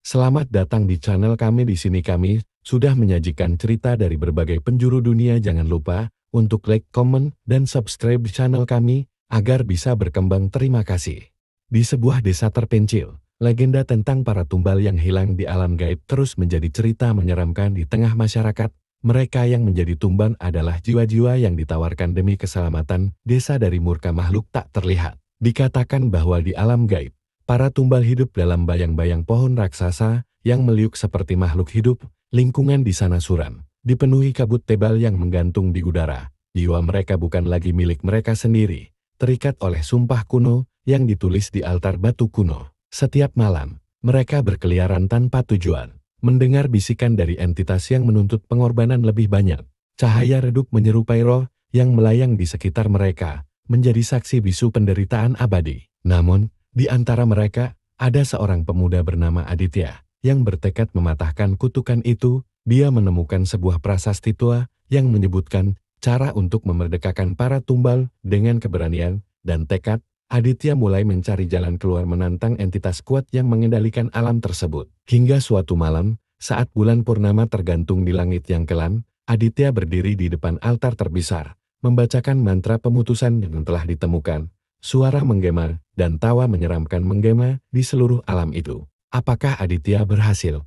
Selamat datang di channel kami. Di sini kami sudah menyajikan cerita dari berbagai penjuru dunia. Jangan lupa untuk like, comment, dan subscribe di channel kami agar bisa berkembang. Terima kasih. Di sebuah desa terpencil, legenda tentang para tumbal yang hilang di alam gaib terus menjadi cerita menyeramkan di tengah masyarakat. Mereka yang menjadi tumbal adalah jiwa-jiwa yang ditawarkan demi keselamatan desa dari murka makhluk tak terlihat. Dikatakan bahwa di alam gaib, para tumbal hidup dalam bayang-bayang pohon raksasa yang meliuk seperti makhluk hidup. Lingkungan di sana suram, dipenuhi kabut tebal yang menggantung di udara. Jiwa mereka bukan lagi milik mereka sendiri, terikat oleh sumpah kuno yang ditulis di altar batu kuno. Setiap malam, mereka berkeliaran tanpa tujuan, mendengar bisikan dari entitas yang menuntut pengorbanan lebih banyak. Cahaya redup menyerupai roh yang melayang di sekitar mereka, menjadi saksi bisu penderitaan abadi. Namun, di antara mereka, ada seorang pemuda bernama Aditya, yang bertekad mematahkan kutukan itu. Dia menemukan sebuah prasasti tua yang menyebutkan cara untuk memerdekakan para tumbal. Dengan keberanian dan tekad, Aditya mulai mencari jalan keluar menantang entitas kuat yang mengendalikan alam tersebut. Hingga suatu malam, saat bulan purnama tergantung di langit yang kelam, Aditya berdiri di depan altar terbesar, membacakan mantra pemutusan yang telah ditemukan. Suara menggema dan tawa menyeramkan menggema di seluruh alam itu. Apakah Aditya berhasil?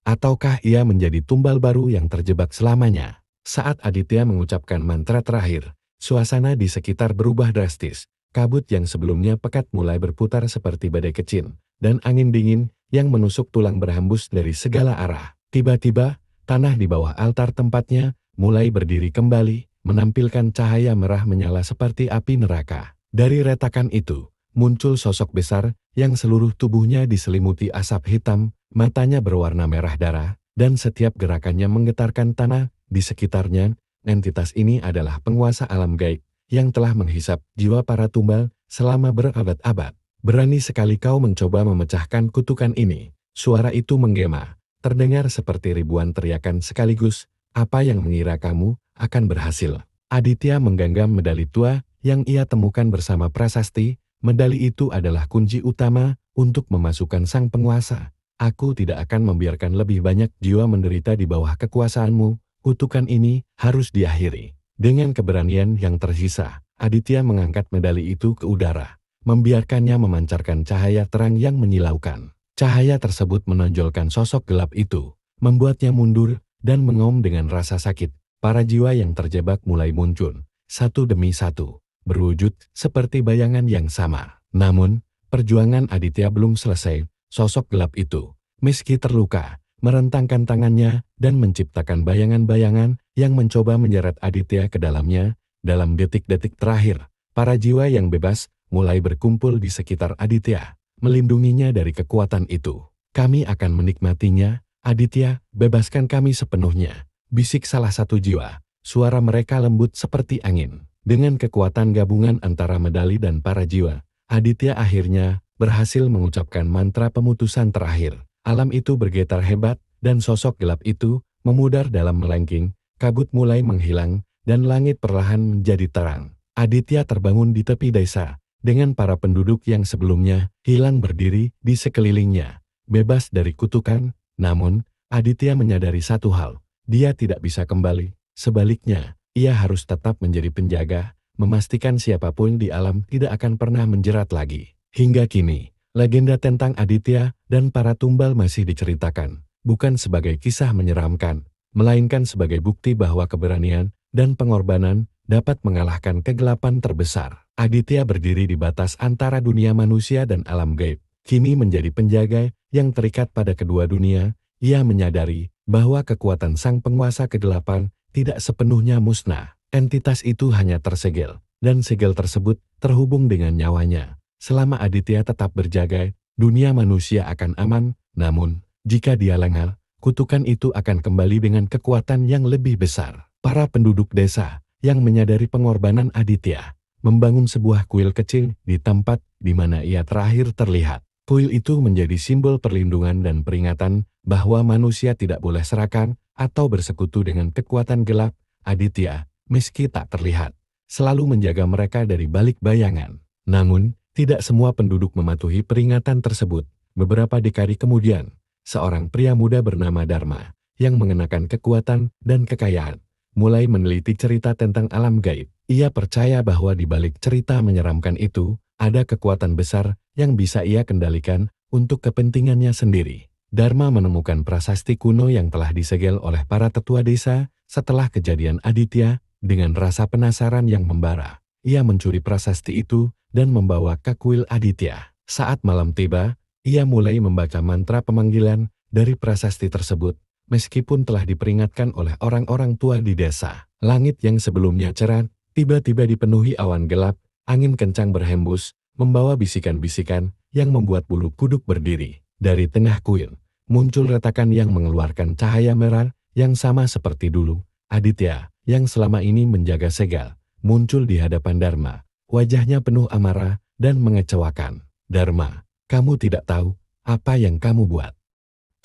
Ataukah ia menjadi tumbal baru yang terjebak selamanya? Saat Aditya mengucapkan mantra terakhir, suasana di sekitar berubah drastis. Kabut yang sebelumnya pekat mulai berputar seperti badai kecil, dan angin dingin yang menusuk tulang berhembus dari segala arah. Tiba-tiba, tanah di bawah altar tempatnya mulai berdiri kembali, menampilkan cahaya merah menyala seperti api neraka. Dari retakan itu, muncul sosok besar yang seluruh tubuhnya diselimuti asap hitam, matanya berwarna merah darah, dan setiap gerakannya menggetarkan tanah di sekitarnya. Entitas ini adalah penguasa alam gaib yang telah menghisap jiwa para tumbal selama berabad-abad. Berani sekali kau mencoba memecahkan kutukan ini. Suara itu menggema, terdengar seperti ribuan teriakan sekaligus. Apa yang mengira kamu akan berhasil? Aditya menggenggam medali tua yang ia temukan bersama prasasti. Medali itu adalah kunci utama untuk memasukkan sang penguasa. Aku tidak akan membiarkan lebih banyak jiwa menderita di bawah kekuasaanmu. Kutukan ini harus diakhiri. Dengan keberanian yang tersisa, Aditya mengangkat medali itu ke udara, membiarkannya memancarkan cahaya terang yang menyilaukan. Cahaya tersebut menonjolkan sosok gelap itu, membuatnya mundur dan mengaum dengan rasa sakit. Para jiwa yang terjebak mulai muncul, satu demi satu, berwujud seperti bayangan yang sama. Namun, perjuangan Aditya belum selesai. Sosok gelap itu, meski terluka, merentangkan tangannya dan menciptakan bayangan-bayangan yang mencoba menyeret Aditya ke dalamnya. Dalam detik-detik terakhir, para jiwa yang bebas mulai berkumpul di sekitar Aditya, melindunginya dari kekuatan itu. Kami akan menikmatinya, Aditya, bebaskan kami sepenuhnya, bisik salah satu jiwa. Suara mereka lembut seperti angin. Dengan kekuatan gabungan antara medali dan para jiwa, Aditya akhirnya berhasil mengucapkan mantra pemutusan terakhir. Alam itu bergetar hebat, dan sosok gelap itu memudar dalam melengking. Kabut mulai menghilang, dan langit perlahan menjadi terang. Aditya terbangun di tepi desa, dengan para penduduk yang sebelumnya hilang berdiri di sekelilingnya, bebas dari kutukan. Namun, Aditya menyadari satu hal, dia tidak bisa kembali. Sebaliknya, ia harus tetap menjadi penjaga, memastikan siapapun di alam tidak akan pernah menjerat lagi. Hingga kini, legenda tentang Aditya dan para tumbal masih diceritakan, bukan sebagai kisah menyeramkan, melainkan sebagai bukti bahwa keberanian dan pengorbanan dapat mengalahkan kegelapan terbesar. Aditya berdiri di batas antara dunia manusia dan alam gaib, kini menjadi penjaga yang terikat pada kedua dunia. Ia menyadari bahwa kekuatan sang penguasa kegelapan tidak sepenuhnya musnah. Entitas itu hanya tersegel, dan segel tersebut terhubung dengan nyawanya. Selama Aditya tetap berjaga, dunia manusia akan aman. Namun, jika dia lengah, kutukan itu akan kembali dengan kekuatan yang lebih besar. Para penduduk desa yang menyadari pengorbanan Aditya membangun sebuah kuil kecil di tempat di mana ia terakhir terlihat. Kuil itu menjadi simbol perlindungan dan peringatan bahwa manusia tidak boleh serakah atau bersekutu dengan kekuatan gelap. Aditya, meski tak terlihat, selalu menjaga mereka dari balik bayangan. Namun, tidak semua penduduk mematuhi peringatan tersebut. Beberapa dekade kemudian, seorang pria muda bernama Dharma, yang mengenakan kekuatan dan kekayaan, mulai meneliti cerita tentang alam gaib. Ia percaya bahwa di balik cerita menyeramkan itu, ada kekuatan besar yang bisa ia kendalikan untuk kepentingannya sendiri. Dharma menemukan prasasti kuno yang telah disegel oleh para tetua desa setelah kejadian Aditya. Dengan rasa penasaran yang membara, ia mencuri prasasti itu dan membawa ke kuil Aditya. Saat malam tiba, ia mulai membaca mantra pemanggilan dari prasasti tersebut, meskipun telah diperingatkan oleh orang-orang tua di desa. Langit yang sebelumnya cerah, tiba-tiba dipenuhi awan gelap, angin kencang berhembus, membawa bisikan-bisikan yang membuat bulu kuduk berdiri. Dari tengah kuil, muncul retakan yang mengeluarkan cahaya merah yang sama seperti dulu. Aditya, yang selama ini menjaga segel, muncul di hadapan Dharma. Wajahnya penuh amarah dan mengecewakan. "Dharma, kamu tidak tahu apa yang kamu buat,"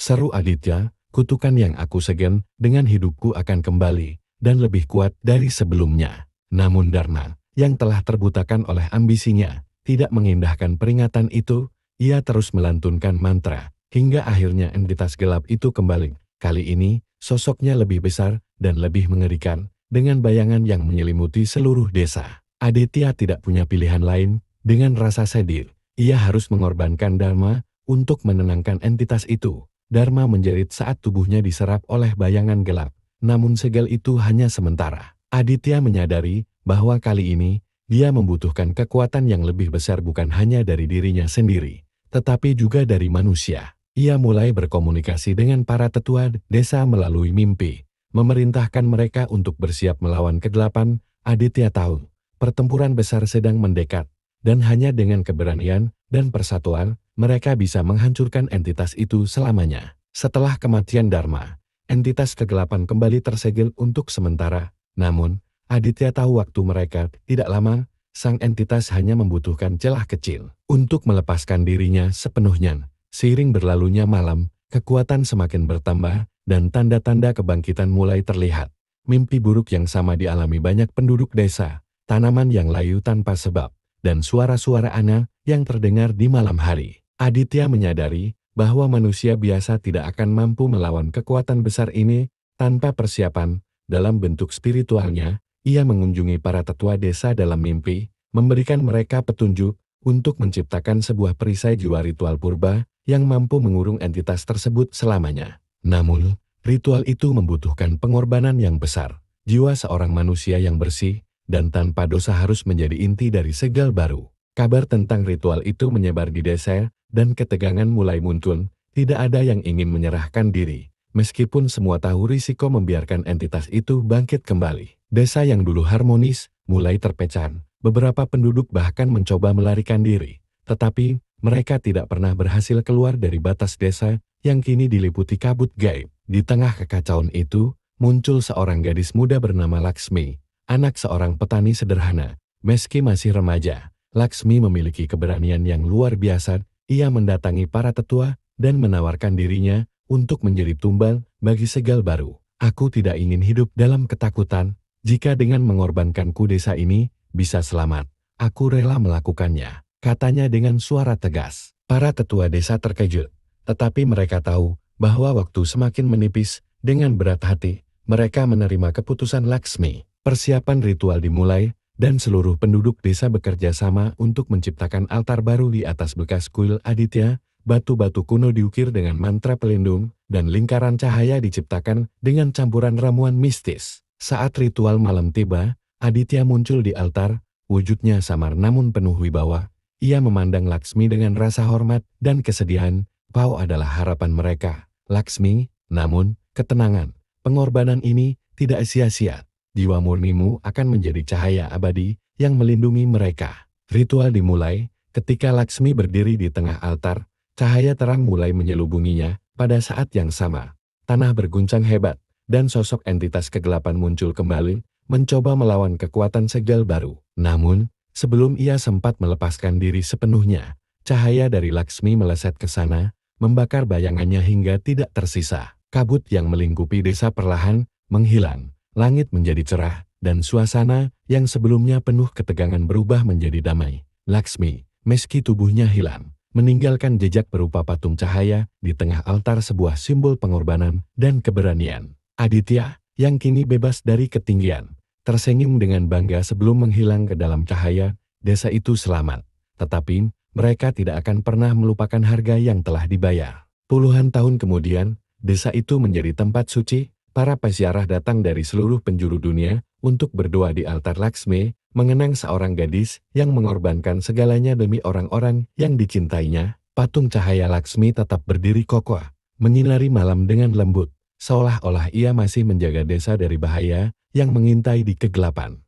seru Aditya. "Kutukan yang aku segen dengan hidupku akan kembali dan lebih kuat dari sebelumnya." Namun Dharma, yang telah terbutakan oleh ambisinya, tidak mengindahkan peringatan itu. Ia terus melantunkan mantra, hingga akhirnya entitas gelap itu kembali. Kali ini, sosoknya lebih besar dan lebih mengerikan, dengan bayangan yang menyelimuti seluruh desa. Aditya tidak punya pilihan lain. Dengan rasa sedih, ia harus mengorbankan Dharma untuk menenangkan entitas itu. Dharma menjerit saat tubuhnya diserap oleh bayangan gelap, namun segel itu hanya sementara. Aditya menyadari bahwa kali ini, dia membutuhkan kekuatan yang lebih besar bukan hanya dari dirinya sendiri, tetapi juga dari manusia. Ia mulai berkomunikasi dengan para tetua desa melalui mimpi, memerintahkan mereka untuk bersiap melawan kegelapan. Aditya tahu, pertempuran besar sedang mendekat, dan hanya dengan keberanian dan persatuan, mereka bisa menghancurkan entitas itu selamanya. Setelah kematian Dharma, entitas kegelapan kembali tersegel untuk sementara. Namun, Aditya tahu waktu mereka tidak lama. Sang entitas hanya membutuhkan celah kecil untuk melepaskan dirinya sepenuhnya. Seiring berlalunya malam, kekuatan semakin bertambah, dan tanda-tanda kebangkitan mulai terlihat. Mimpi buruk yang sama dialami banyak penduduk desa, tanaman yang layu tanpa sebab, dan suara-suara aneh yang terdengar di malam hari. Aditya menyadari bahwa manusia biasa tidak akan mampu melawan kekuatan besar ini tanpa persiapan. Dalam bentuk spiritualnya, ia mengunjungi para tetua desa dalam mimpi, memberikan mereka petunjuk untuk menciptakan sebuah perisai jiwa ritual purba yang mampu mengurung entitas tersebut selamanya. Namun, ritual itu membutuhkan pengorbanan yang besar. Jiwa seorang manusia yang bersih dan tanpa dosa harus menjadi inti dari segel baru. Kabar tentang ritual itu menyebar di desa, dan ketegangan mulai muncul. Tidak ada yang ingin menyerahkan diri, meskipun semua tahu risiko membiarkan entitas itu bangkit kembali. Desa yang dulu harmonis mulai terpecah. Beberapa penduduk bahkan mencoba melarikan diri, tetapi mereka tidak pernah berhasil keluar dari batas desa yang kini diliputi kabut gaib. Di tengah kekacauan itu, muncul seorang gadis muda bernama Laksmi, anak seorang petani sederhana. Meski masih remaja, Laksmi memiliki keberanian yang luar biasa. Ia mendatangi para tetua dan menawarkan dirinya untuk menjadi tumbal bagi segel baru. "Aku tidak ingin hidup dalam ketakutan. Jika dengan mengorbankanku desa ini bisa selamat, aku rela melakukannya," katanya dengan suara tegas. Para tetua desa terkejut, tetapi mereka tahu bahwa waktu semakin menipis. Dengan berat hati, mereka menerima keputusan Laksmi. Persiapan ritual dimulai, dan seluruh penduduk desa bekerja sama untuk menciptakan altar baru di atas bekas kuil Aditya. Batu-batu kuno diukir dengan mantra pelindung, dan lingkaran cahaya diciptakan dengan campuran ramuan mistis. Saat ritual malam tiba, Aditya muncul di altar, wujudnya samar namun penuh wibawa. Ia memandang Laksmi dengan rasa hormat dan kesedihan. "Kau adalah harapan mereka, Laksmi, namun, ketenangan, pengorbanan ini tidak sia-sia. Jiwa murnimu akan menjadi cahaya abadi yang melindungi mereka." Ritual dimulai, ketika Laksmi berdiri di tengah altar, cahaya terang mulai menyelubunginya. Pada saat yang sama, tanah berguncang hebat, dan sosok entitas kegelapan muncul kembali, mencoba melawan kekuatan segel baru. Namun, sebelum ia sempat melepaskan diri sepenuhnya, cahaya dari Laksmi meleset ke sana, membakar bayangannya hingga tidak tersisa. Kabut yang melingkupi desa perlahan menghilang, langit menjadi cerah, dan suasana yang sebelumnya penuh ketegangan berubah menjadi damai. Laksmi, meski tubuhnya hilang, meninggalkan jejak berupa patung cahaya di tengah altar, sebuah simbol pengorbanan dan keberanian. Aditya, yang kini bebas dari ketinggian, tersenyum dengan bangga sebelum menghilang ke dalam cahaya. Desa itu selamat, tetapi mereka tidak akan pernah melupakan harga yang telah dibayar. Puluhan tahun kemudian, desa itu menjadi tempat suci. Para peziarah datang dari seluruh penjuru dunia untuk berdoa di altar Laksmi, mengenang seorang gadis yang mengorbankan segalanya demi orang-orang yang dicintainya. Patung cahaya Laksmi tetap berdiri kokoh, menyinari malam dengan lembut, seolah-olah ia masih menjaga desa dari bahaya yang mengintai di kegelapan.